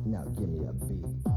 Now give me a beat.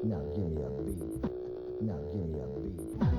Now give me a beat. Now give me a beat.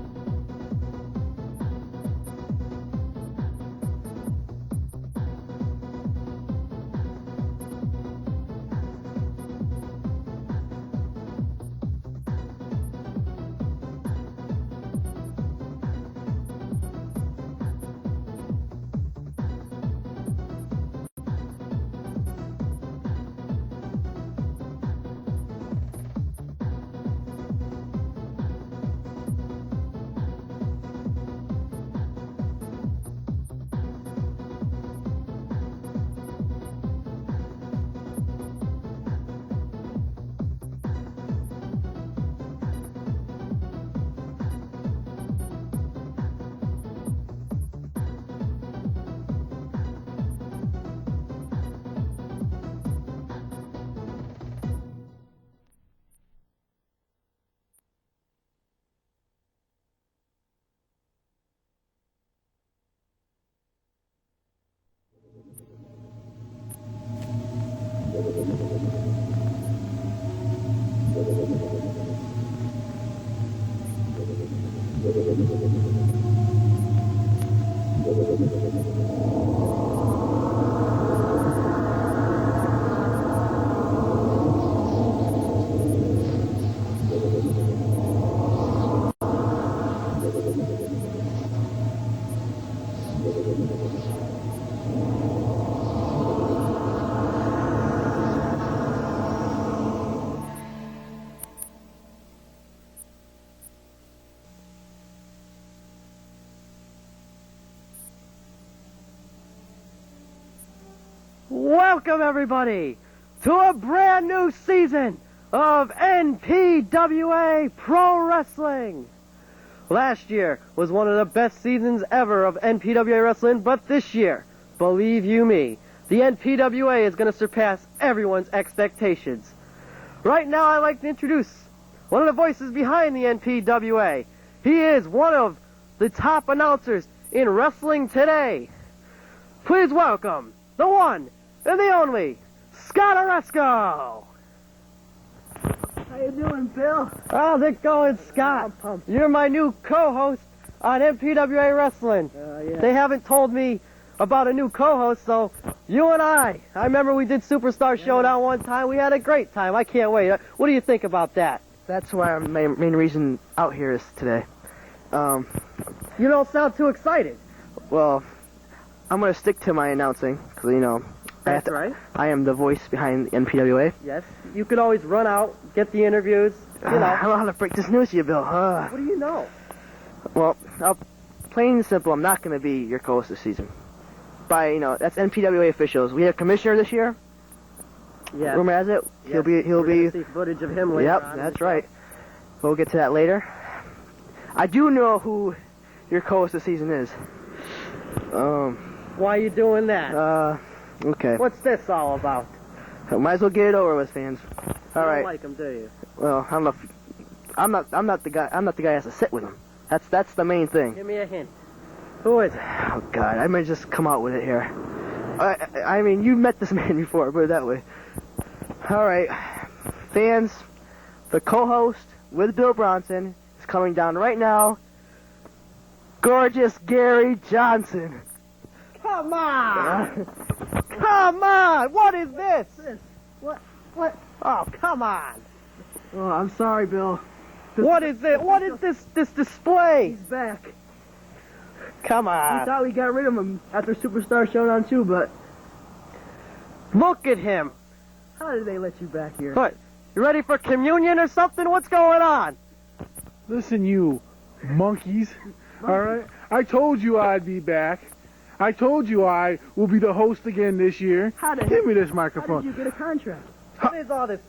Welcome, everybody, to a brand new season of NPWA Pro Wrestling. Last year was one of the best seasons ever of NPWA Wrestling, but this year, believe you me, the NPWA is going to surpass everyone's expectations. Right now, I'd like to introduce one of the voices behind the NPWA. He is one of the top announcers in wrestling today. Please welcome the one and the only Scott Oresco. How you doing, Bill? How's it going, Scott? I'm pumped. You're my new co-host on NPWA Wrestling. Yeah. They haven't told me about a new co-host, so you and I remember we did Superstar Showdown one time. We had a great time. I can't wait. What do you think about that? That's why my main reason out here is today. You don't sound too excited. Well, I'm going to stick to my announcing, because, you know, That's right. I am the voice behind the NPWA. Yes. You could always run out, get the interviews, you know. I don't know how to break this news to you, Bill. What do you know? Well, plain and simple, I'm not going to be your co-host this season. That's NPWA officials. We have commissioner this year. Yeah. Rumor has it, Yes. he'll be. See footage of him later Yep, on. that's right. We'll get to that later. I do know who your co-host this season is. Why are you doing that? Okay. What's this all about? Might as well get it over with, fans. All You right. don't like him, do you? Well, I don't know. I'm not the guy. I'm not the guy that has to sit with him. That's the main thing. Give me a hint. Who is it? Oh God, I might just come out with it here. I mean, you met this man before, put it that way. All right, fans. The co-host with Bill Bronson is coming down right now. Gorgeous Gary Johnson. Come on! Come on! What is this? What? Oh, come on! Oh, I'm sorry, Bill. What is it? What is this display? He's back. Come We on! thought we got rid of him after Superstar Showdown 2, but Look at him! how did they let you back here? What? You ready for communion or something? What's going on? Listen, you monkeys. All right? I told you I'd be back. I told you I will be the host again this year. Give me this How microphone. did you get a contract? What is all this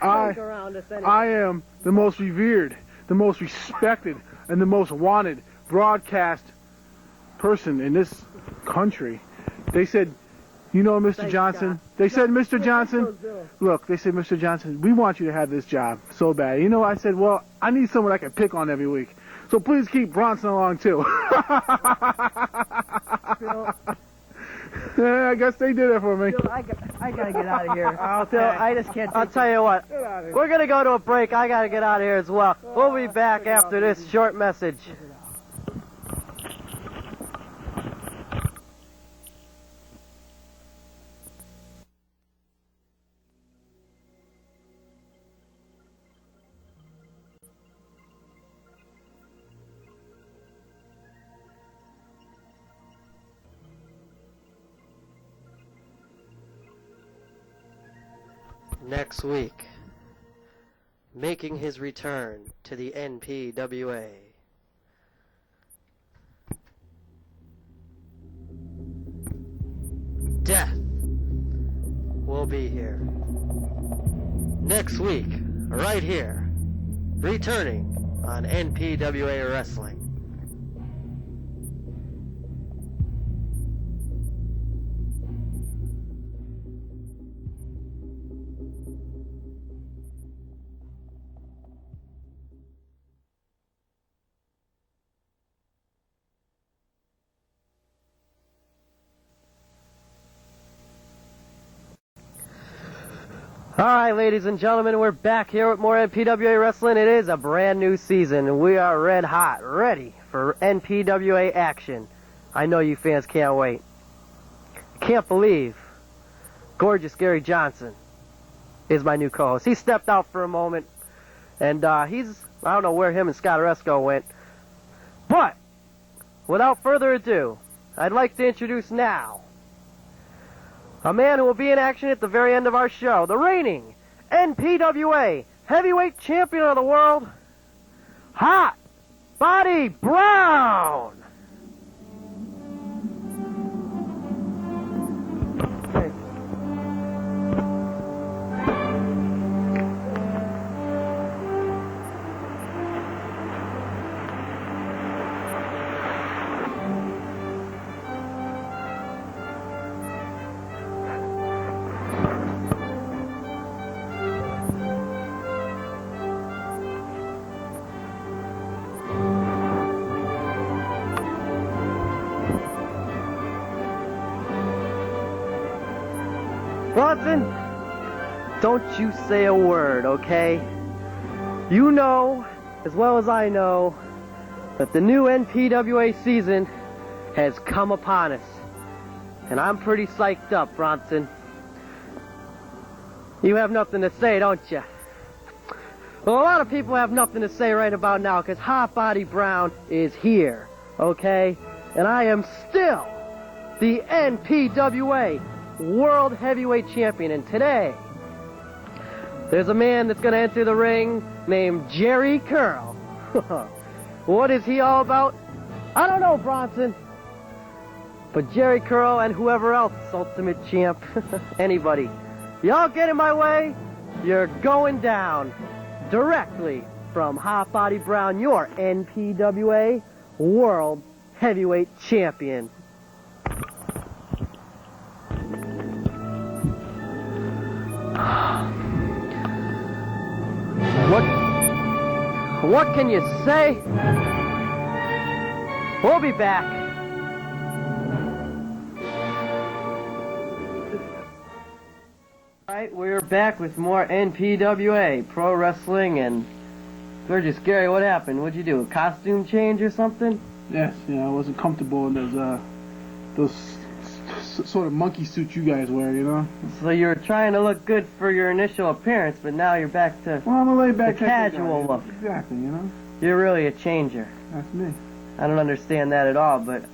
I, junk around us anyway? I am the most revered, the most respected, and the most wanted broadcast person in this country. They said, you know, Mr. Thanks, Johnson. Scott. They said, Mr. Look, Johnson, look, Bill. look, they said, Mr. Johnson, we want you to have this job so bad. You know, I said, well, I need someone I can pick on every week. So please keep Bronson along, too. Yeah, I guess they did it for me. Bill, I gotta get out of here. Okay. Bill, I just can't. I'll tell you what. Get out of here. We're gonna go to a break. I gotta get out of here as well. We'll be back after this short message. Next week, making his return to the NPWA. Death will be here. Next week, right here, returning on NPWA Wrestling. All right, ladies and gentlemen, we're back here with more NPWA Wrestling. It is a brand new season, and we are red hot, ready for NPWA action. I know you fans can't wait. Can't believe gorgeous Gary Johnson is my new co-host. He stepped out for a moment, and I don't know where him and Scott Oresco went. But, without further ado, I'd like to introduce now a man who will be in action at the very end of our show, the reigning NPWA Heavyweight Champion of the World, Hot Body Brown. Bronson, don't you say a word, okay? You know, as well as I know, that the new NPWA season has come upon us. And I'm pretty psyched up, Bronson. You have nothing to say, don't you? Well, a lot of people have nothing to say right about now because Hot Body Brown is here, okay? And I am still the NPWA World Heavyweight Champion. And today, there's a man that's going to enter the ring named Jerry Curl. What is he all about? I don't know, Bronson. But Jerry Curl and whoever else, Ultimate Champ, anybody, y'all get in my way, you're going down directly from Hot Body Brown, your NPWA World Heavyweight Champion. What can you say? We'll be back. Alright, we're back with more NPWA Pro Wrestling, and Gorgeous Gary, what happened? What'd you do, a costume change or something? Yes, I wasn't comfortable in those sort of monkey suits you guys wear, you know? So you were trying to look good for your initial appearance, but now you're back to I'm a laid-back the casual look. Exactly, you know? You're really a changer. That's me. I don't understand that at all, but,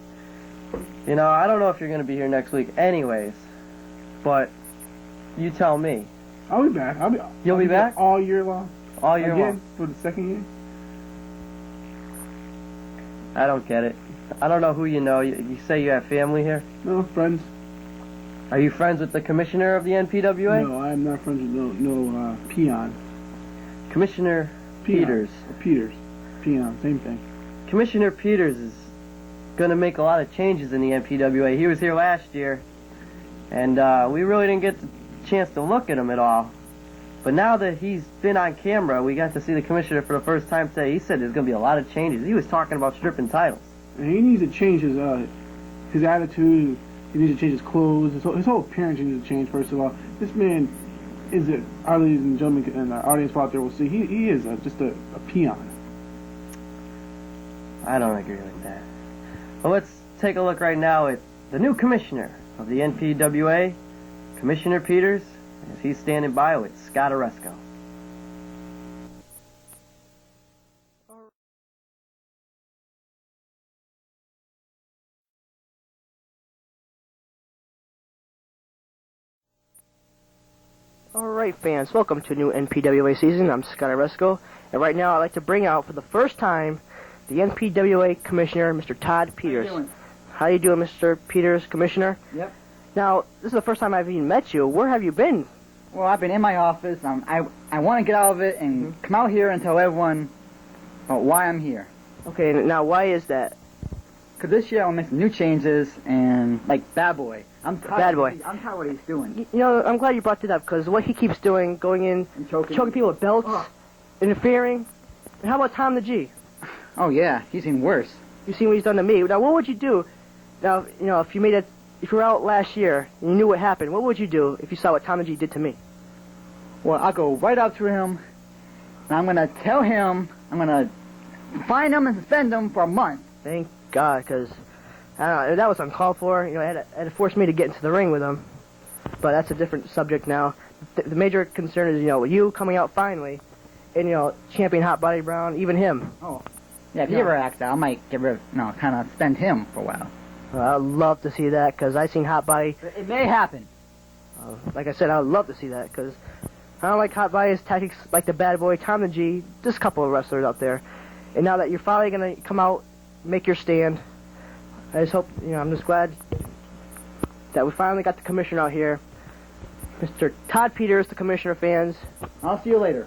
you know, I don't know if you're going to be here next week anyways, but you tell me. I'll be back. You'll be back? All year long. All year long? For the second year. I don't get it. I don't know who you know. You say you have family here? No, friends. Are you friends with the commissioner of the NPWA? No, I'm not friends with no peon. Commissioner Peon. Peters. Peters. Peon, same thing. Commissioner Peters is going to make a lot of changes in the NPWA. He was here last year, and we really didn't get the chance to look at him at all. But now that he's been on camera, we got to see the commissioner for the first time today. He said there's going to be a lot of changes. He was talking about stripping titles. And he needs to change his attitude. He needs to change his clothes. His whole appearance needs to change, first of all. This man is, our ladies and gentlemen, and our audience out there will see, he is just a peon. I don't agree with that. Well, let's take a look right now at the new commissioner of the NPWA, Commissioner Peters, as he's standing by with Scott Oresco. Alright fans, welcome to a new NPWA season. I'm Scott Oresco, and right now I'd like to bring out for the first time the NPWA Commissioner, Mr. Todd Peters. How you doing, Mr. Peters, Commissioner? Yep. Now, this is the first time I've even met you. Where have you been? Well, I've been in my office. I want to get out of it and come out here and tell everyone why I'm here. Okay, now why is that? Because this year I want to make some new changes, and like Bad Boy. I'm tired. Bad Boy. I'm tired of what he's doing. You know, I'm glad you brought that up, because what he keeps doing, going in, And choking people with belts, interfering. And how about Tom the G? Oh yeah, he's even worse. You've seen what he's done to me. Now, what would you do? Now, you know, if you were out last year and you knew what happened, what would you do if you saw what Tom the G did to me? Well, I'll go right up to him, and I'm gonna tell him, I'm gonna fine him and suspend him for a month. Thank God, because that was uncalled for. You know, it had to force me to get into the ring with him. But that's a different subject now. The major concern is, you know, you coming out finally, and, you know, champion Hot Body Brown, even him. Oh. Yeah, if he ever acts out, I might get rid of, kind of suspend him for a while. I'd love to see that, because I seen Hot Body. It may happen. Like I said, I'd love to see that, because I don't like Hot Body's tactics like the Bad Boy, Tom the G, just a couple of wrestlers out there. And now that you're finally going to come out, make your stand, I just hope, you know, I'm just glad that we finally got the commissioner out here. Mr. Todd Peters, the commissioner, fans. I'll see you later.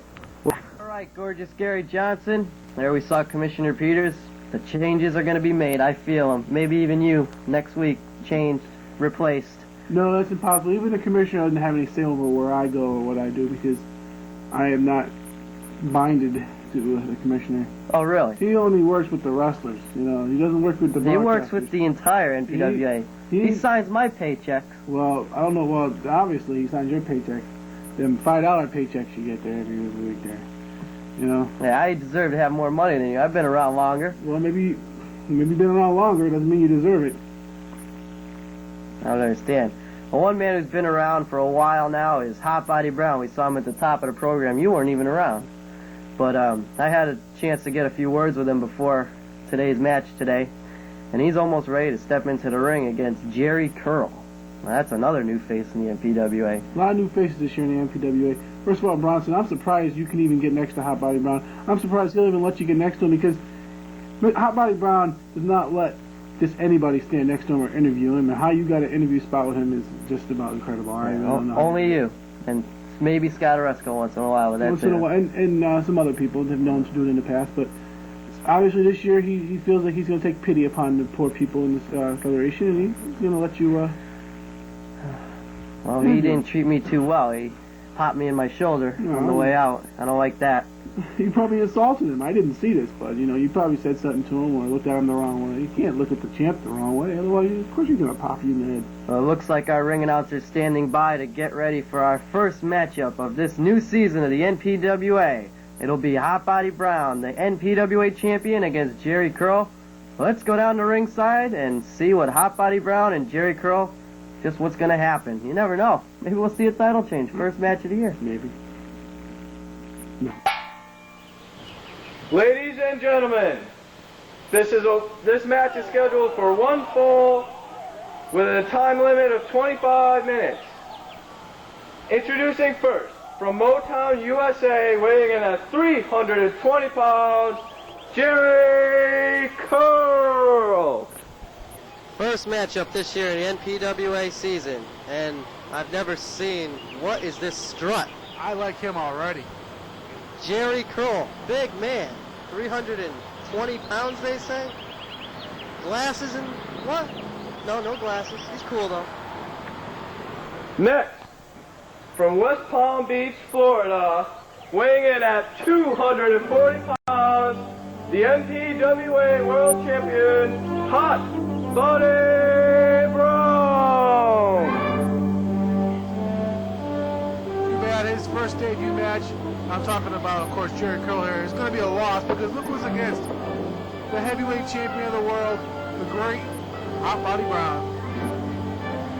Alright, Gorgeous Gary Johnson. There we saw Commissioner Peters. The changes are going to be made. I feel them. Maybe even you, next week, changed, replaced. No, that's impossible. Even the commissioner doesn't have any say over where I go or what I do, because I am not binded to the commissioner. Oh, really? He only works with the wrestlers. You know, he doesn't work with the. He works broadcasters. with the entire NPWA. He signs my paychecks. Well, I don't know. Well, obviously he signs your paycheck. Them $5 paychecks you get there every week there. You know. Yeah, I deserve to have more money than you. I've been around longer. Well, maybe you've been around longer. Doesn't mean you deserve it. I don't understand. Well, one man who's been around for a while now is Hot Body Brown. We saw him at the top of the program. You weren't even around. But I had a chance to get a few words with him before today's match today, and he's almost ready to step into the ring against Jerry Curl. Now, that's another new face in the NPWA. A lot of new faces this year in the NPWA. First of all, Bronson, I'm surprised you can even get next to Hot Body Brown. I'm surprised he'll even let you get next to him because Hot Body Brown does not let just anybody stand next to him or interview him, and how you got an interview spot with him is just about incredible. I don't know. Only you, and maybe Scott Oresco once in a while, but that's it. And some other people have known to do it in the past, but obviously this year he feels like he's going to take pity upon the poor people in this federation, and he's going to let you... Well, he didn't treat me too well. He popped me in my shoulder on the way out. I don't like that. You probably insulted him. I didn't see this, but you probably said something to him or looked at him the wrong way. You can't look at the champ the wrong way, otherwise, of course, he's gonna pop you in the head. Well, it looks like our ring announcer's standing by to get ready for our first matchup of this new season of the NPWA. It'll be Hot Body Brown, the NPWA champion, against Jerry Curl. Let's go down to ringside and see what Hot Body Brown and Jerry Curl, just what's gonna happen. You never know. Maybe we'll see a title change. First match of the year. Maybe. No. Ladies and gentlemen, this match is scheduled for one fall with a time limit of 25 minutes. Introducing first, from Motown, USA, weighing in at 320 pounds, Jerry Curl. First matchup this year in the NPWA season, and I've never seen, what is this strut? I like him already. Jerry Curl, big man, 320 pounds they say? Glasses and what? No glasses. He's cool though. Next, from West Palm Beach, Florida, weighing in at 240 pounds, the NPWA World Champion, Hot Body Brown. Too bad his first debut match, I'm talking about, of course, Jerry Curl here, is going to be a loss because look who's against the heavyweight champion of the world, the great Hot Body Brown.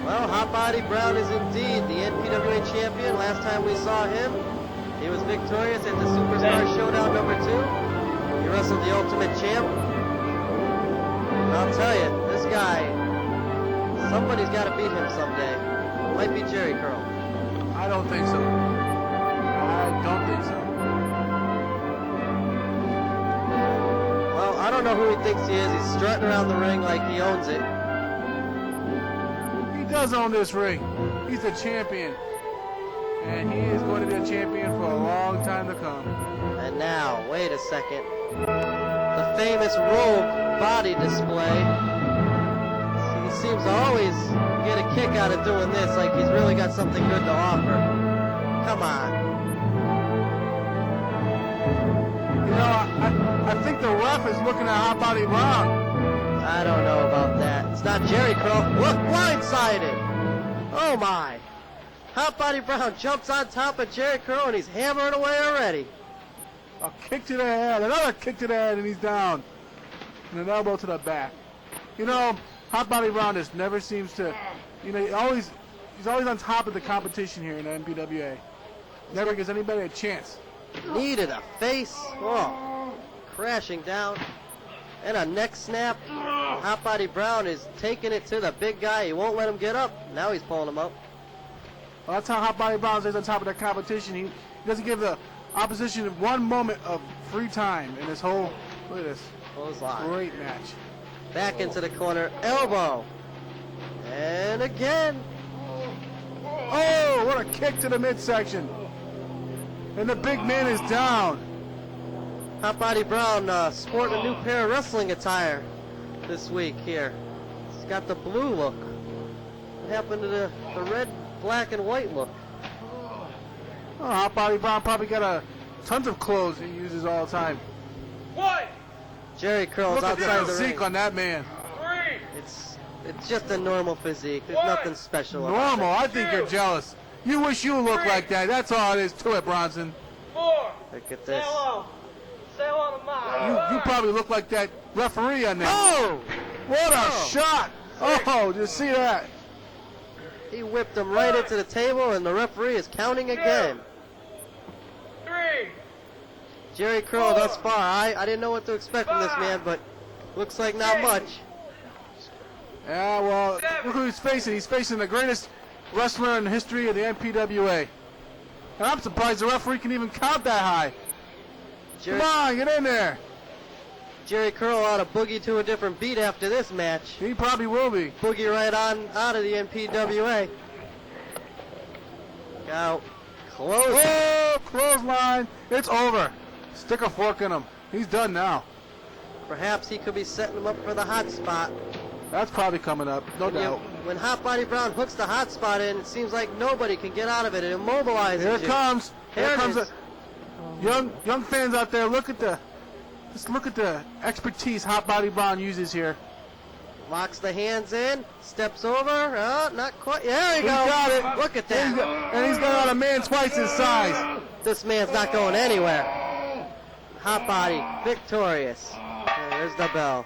Well, Hot Body Brown is indeed the NPWA champion. Last time we saw him, he was victorious at the Superstar Showdown #2. He wrestled the Ultimate Champ. And I'll tell you, this guy, somebody's got to beat him someday. Might be Jerry Curl. I don't think so. I don't think so. Well, I don't know who he thinks he is. He's strutting around the ring like he owns it. He does own this ring. He's the champion. And he is going to be a champion for a long time to come. And now, wait a second. The famous robe body display. He seems to always get a kick out of doing this, like he's really got something good to offer. Come on. You know, I think the ref is looking at Hot Body Brown. I don't know about that. It's not Jerry Curl. Look, blindsided. Oh my. Hot Body Brown jumps on top of Jerry Curl and he's hammering away already. A kick to the head, another kick to the head, and he's down. And an elbow to the back. You know, Hot Body Brown just never seems to, you know, he's always on top of the competition here in the NPWA. Never gives anybody a chance. Knee to the face. Oh, crashing down. And a neck snap. Hot Body Brown is taking it to the big guy. He won't let him get up. Now he's pulling him up. Well, that's how Hot Body Brown stays on top of the competition. He doesn't give the opposition one moment of free time in this whole, look at this, Clothesline. great match. Back into the corner. Elbow. And again. Oh, what a kick to the midsection. And the big man is down. Hot Body Brown sporting a new pair of wrestling attire this week here. He's got the blue look. What happened to the red, black, and white look? Oh, Hot Body Brown probably got a tons of clothes he uses all the time. Jerry Curl's Look at outside the the physique ring. on that man. It's just a normal physique. There's nothing special about Normal. it. I think you're jealous. You wish you looked like that. That's all it is to it, Bronson. Look at this. You probably look like that referee on there. Oh! What a Oh. shot! Oh, did you see that? He whipped him right into the table, and the referee is counting again. Jerry Curl thus far, I didn't know what to expect from this man, but looks like not much. Yeah, well, look who he's facing. He's facing the greatest wrestler in the history of the NPWA. And I'm surprised the referee can even count that high. Jerry, Come on, get in there. Jerry Curl ought to boogie to a different beat after this match. He probably will be. Boogie right on out of the NPWA. Out. Close. Oh, clothesline. It's over. Stick a fork in him. He's done now. Perhaps he could be setting him up for the hot spot. That's probably coming up, no doubt. When Hot Body Brown hooks the hot spot in, it seems like nobody can get out of it. It immobilizes Here it you. comes. Here Here it comes is. young fans out there. Look at the expertise Hot Body Brown uses here. Locks the hands in, steps over. Oh, not quite. There you He go. got it. Look at that. And he's got on a man twice his size. This man's not going anywhere. Hot Body victorious. There's the bell.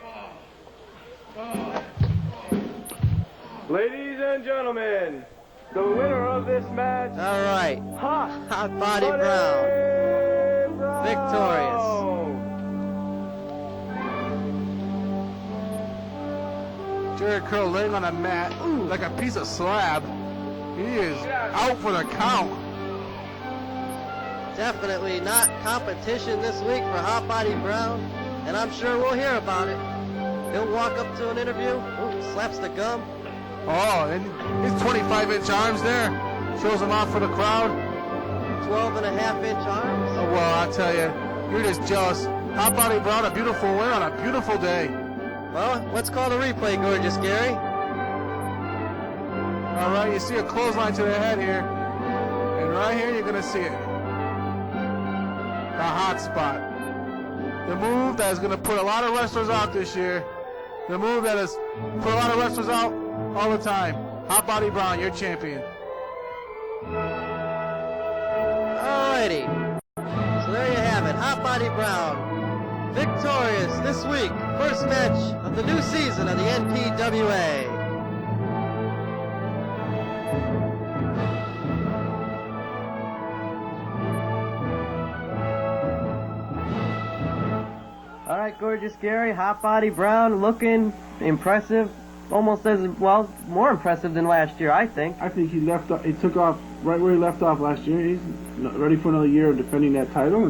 Ladies and gentlemen, the winner of this match, All right. Hot Body Brown. Victorious. Jerry Curl laying on a mat like a piece of slab. He is out for the count. Definitely not competition this week for Hot Body Brown, and I'm sure we'll hear about it. He'll walk up to an interview, slaps the gum. Oh, and his 25-inch arms there. Shows him off for the crowd. 12.5-inch arms. Oh, well, I tell you, you're just jealous. Hot Body Brown, a beautiful win on a beautiful day. Well, let's call the replay, Gorgeous Gary. All right, you see a clothesline to the head here. And right here, you're going to see it. The hot spot. The move that is going to put a lot of wrestlers out this year. The move that has put a lot of wrestlers out all the time. Hot Body Brown, your champion. Alrighty. So there you have it. Hot Body Brown. Victorious this week. First match of the new season of the NPWA. All right, Gorgeous Gary, Hot Body Brown looking impressive, almost as well, more impressive than last year, I think. I think he took off right where he left off last year. He's ready for another year of defending that title,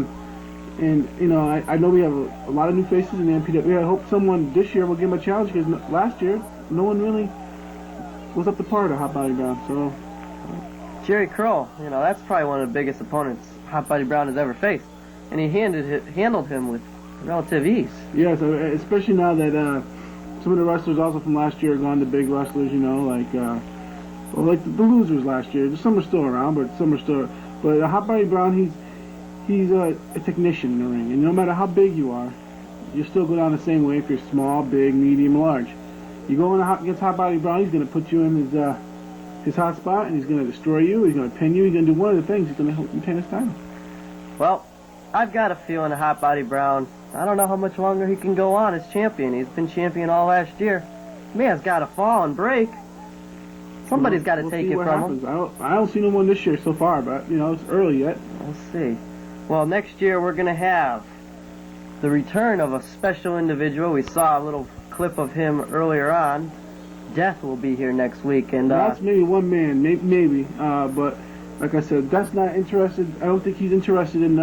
and you know, I know we have a lot of new faces in the NPWA. I hope someone this year will give him a challenge, because last year no one really was up to par to Hot Body Brown. So Jerry Curl, you know, that's probably one of the biggest opponents Hot Body Brown has ever faced, and he handled him with relative ease. yeah, so especially now that some of the wrestlers also from last year are gone to big wrestlers, you know, like the losers last year. Some are still around, but some are still. But Hot Body Brown, he's a technician in the ring, and no matter how big you are, you still go down the same way if you're small, big, medium, large. You go against Hot Body Brown, he's going to put you in his hot spot, and he's going to destroy you. He's going to pin you. He's going to do one of the things. He's going to help you retain his title. Well, I've got a feeling that Hot Body Brown, I don't know how much longer he can go on as champion. He's been champion all last year. Man's got to fall and break. Somebody's got to take it from him. I don't see no one this year so far, but you know, it's early yet. We'll see. Well, next year we're going to have the return of a special individual. We saw a little clip of him earlier on. Death will be here next week, and That's maybe one man, maybe. But like I said, that's not interested. I don't think he's interested in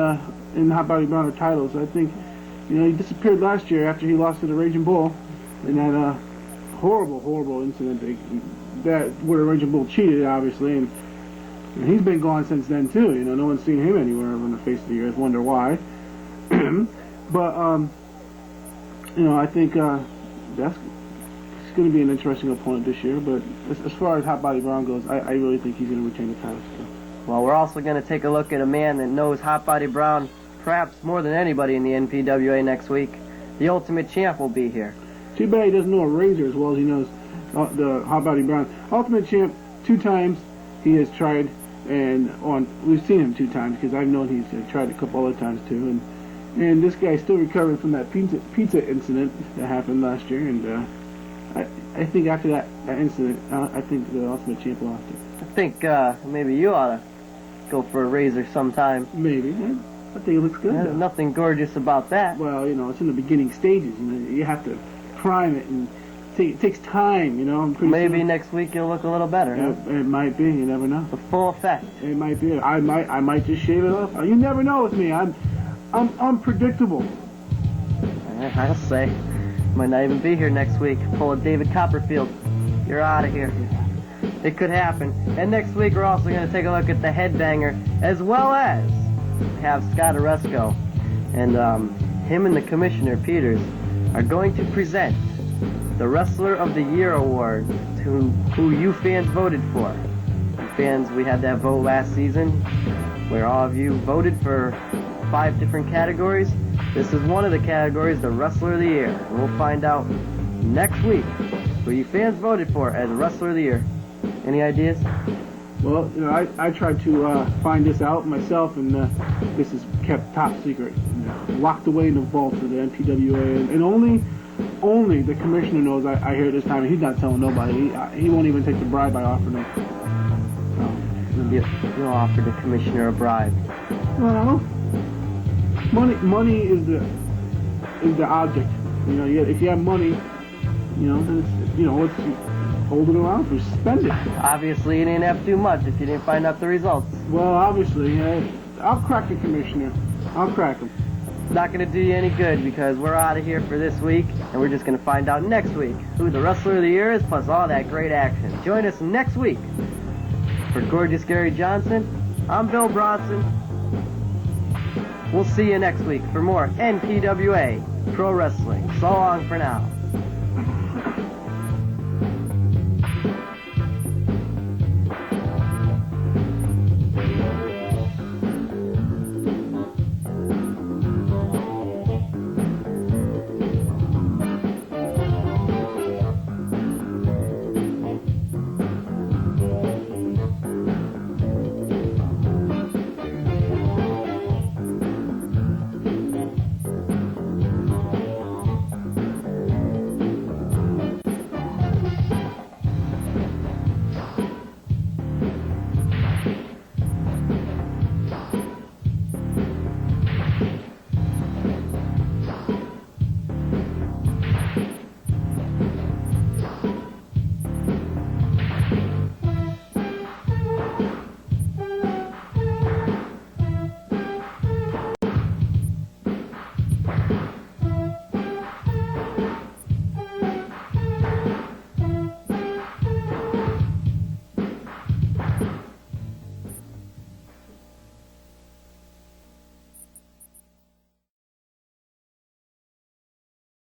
Hot Body Brown or titles. I think, you know, he disappeared last year after he lost to the Raging Bull in that horrible incident where the Raging Bull cheated, obviously, and he's been gone since then too. You know, no one's seen him anywhere on the face of the earth. Wonder why. But you know, I think that's going to be an interesting opponent this year. But as far as Hot Body Brown goes, I really think he's going to retain the title still. well, we're also going to take a look at a man that knows Hot Body Brown perhaps more than anybody in the NPWA next week, the Ultimate Champ will be here. Too bad he doesn't know a razor as well as he knows the Hot Body Brown. Ultimate Champ, 2 times he has tried, and we've seen him 2 times because I've known he's tried a couple other times too. And this guy's still recovering from that pizza incident that happened last year. And I think after that incident, I think the Ultimate Champ lost it. I think maybe you ought to go for a razor sometime. Maybe. I think it looks good. There's nothing gorgeous about that. Well, it's in the beginning stages. You have to prime it, and it takes time. Maybe next week you'll look a little better. Yeah, Huh? it might be. You never know. The full effect. It might be. I might just shave it off. You never know with me. I'm unpredictable. I'll say. Might not even be here next week. Pull a David Copperfield. You're out of here. It could happen. And next week we're also going to take a look at the Headbanger, as well as have Scott Oresco. And him and the Commissioner Peters are going to present the Wrestler of the Year award to who you fans voted for. Fans, we had that vote last season where all of you voted for 5 different categories. This is one of the categories, the Wrestler of the Year. And we'll find out next week who you fans voted for as Wrestler of the Year. Any ideas? Well, I tried to find this out myself, and this is kept top secret, locked away in the vault of the NPWA, and only the commissioner knows. I hear it this time, and he's not telling nobody. He won't even take the bribe I offered him. You'll offer the commissioner a bribe. Well, money is the object. If you have money, then it's, hold it around for, spend it. Obviously, you didn't have to do much if you didn't find out the results. Well, obviously, I'll crack the commissioner. I'll crack him. It's not going to do you any good because we're out of here for this week, and we're just going to find out next week who the Wrestler of the Year is, plus all that great action. Join us next week. For Gorgeous Gary Johnson, I'm Bill Bronson. We'll see you next week for more NPWA Pro Wrestling. So long for now.